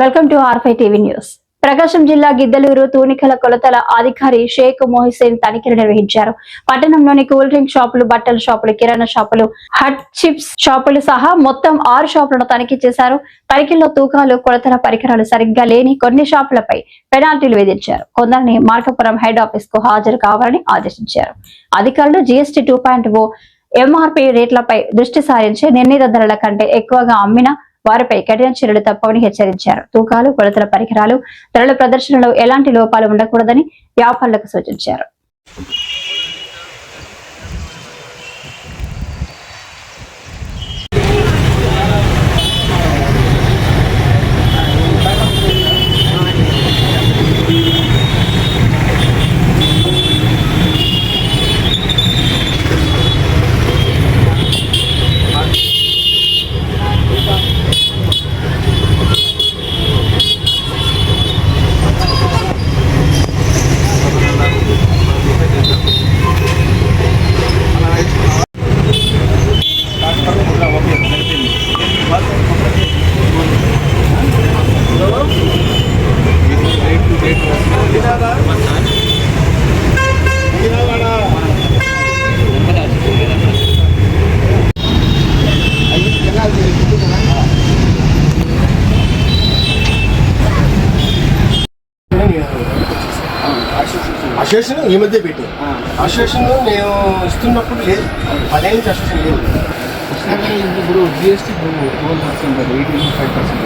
Welcome to ఆర్5 TV news. Prakasam జిల్లా గిద్దలూరు తూనికల కొలతల అధికారి షేక్ మొహిసేన్ తనిఖీలు నిర్వహించారు. పట్టణంలోని కూల్ డ్రింక్ షాపులు, బట్టల షాపులు, కిరాణా షాపులు, హట్ చిప్స్ షాపులు సహా మొత్తం 6 షాపులను తనిఖీ చేశారు. తనిఖీల్లో తూకాలు, కొలతల పరికరాలు సరిగ్గా లేని కొన్ని షాపులపై పెనాల్టీలు విధించారు. కొందరిని మార్కాపురం హెడ్ ఆఫీస్ కు హాజరు కావాలని ఆదేశించారు. అధికారులు GST 2.0 MRP రేట్లపై దృష్టి సారించి నిర్ణీత ధరల కంటే ఎక్కువగా అమ్మిన వారిపై కఠిన చర్యలు తప్పవని హెచ్చరించారు. తూకాలు, కొలతల పరికరాలు, ధరల ప్రదర్శనలో ఎలాంటి లోపాలు ఉండకూడదని వ్యాపారులకు సూచించారు. అసోసియేషన్ ఈ మధ్య పెట్టి అసోసియేషన్ నేను ఇస్తున్నప్పుడు లేదు, 10 నుంచి అసోసియేషన్ లేదు. ఇప్పుడు GST 12% 18.5%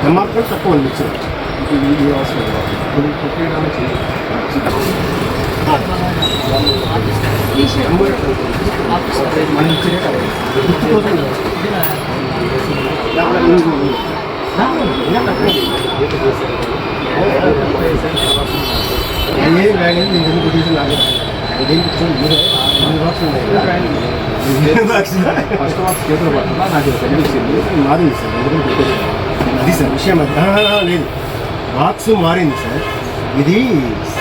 ఎంఆర్పీ తక్కువ అనిపించింది. మనం ఇచ్చే ఫస్ట్ బాక్స్ చేతులు పట్టాల నాకు కనిపించింది. మారింది సార్, అది సార్ విషయం. లేదు, బాక్స్ మారింది సార్. ఇది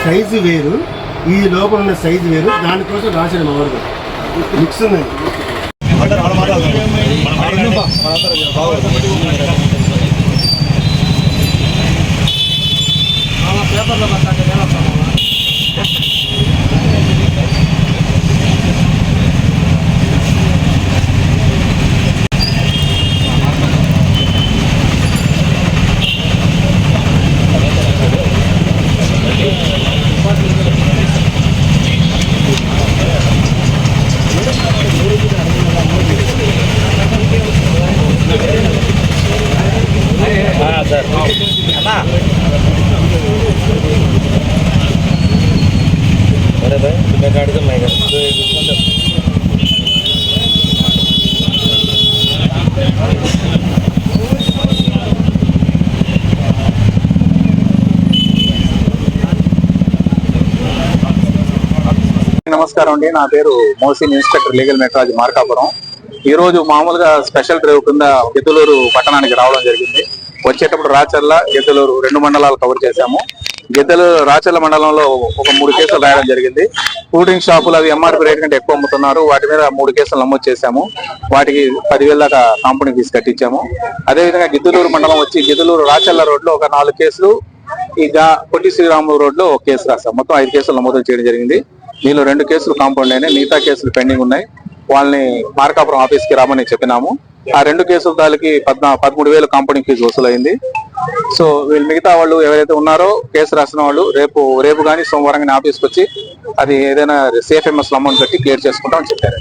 సైజు వేరు, ఈ లోపల ఉన్న సైజు వేరు, దానికోసం రాసిన మామూలుగా మిక్స్ ఉందండి. నమస్కారం అండి, నా పేరు Mohsin, inspector legal metrology Markapuram. ఈ రోజు మామూలుగా స్పెషల్ డ్రైవ్ కింద గిద్దలూరు పట్టణానికి రావడం జరిగింది. వచ్చేటప్పుడు రాచర్ల, గిద్దలూరు 2 మండలాలు కవర్ చేశాము. గిద్దలూరు రాచర్ల మండలంలో ఒక 3 కేసులు రాయడం జరిగింది. కూల్ డ్రింక్ షాపులు అవి MRP రేట్ కంటే ఎక్కువ అమ్ముతున్నారు, వాటి మీద 3 కేసులు నమోదు చేశాము. వాటికి 10,000 దాకా కాంపౌండ్ ఫీజు కట్టించాము. అదేవిధంగా గిద్దలూరు మండలం వచ్చి గిద్దలూరు రాచర్ల రోడ్లో ఒక 4 కేసులు, ఇక పొట్టి శ్రీరాములు రోడ్లో ఒక కేసు రాస్తాం. మొత్తం 5 కేసులు నమోదు చేయడం జరిగింది. దీనిలో 2 కేసులు కాంపౌండ్ అయినాయి, మిగతా కేసులు పెండింగ్ ఉన్నాయి. వాళ్ళని మార్కాపురం ఆఫీస్కి రామని చెప్పినాము. ఆ 2 కేసుల దానికి 13,000 కాంపౌండింగ్ ఫీజు వసూలైంది. సో వీళ్ళు మిగతా వాళ్ళు ఎవరైతే ఉన్నారో కేసు రాసిన వాళ్ళు రేపు కానీ సోమవారం కానీ ఆఫీస్కి వచ్చి అది ఏదైనా సేఫ్ ఎంఎస్ అమౌంట్ కట్టి క్లియర్ చేసుకుంటామని చెప్పారు.